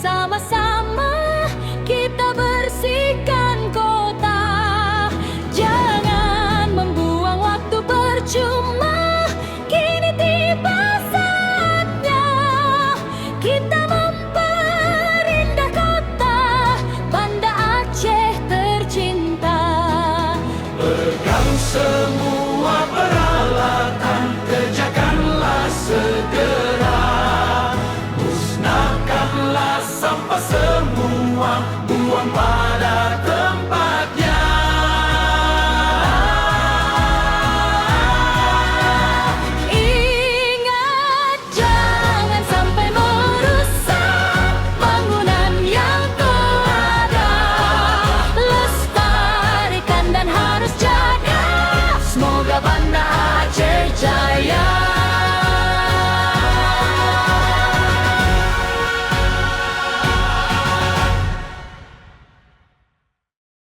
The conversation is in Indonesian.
Bersama-sama kita bersihkan kota. Jangan membuang waktu percuma. Kini tiba saatnya kita memperindah kota Banda Aceh tercinta. Pegang semua peralatan, kerjakanlah segera. Musnahkanlah sampah semua, buang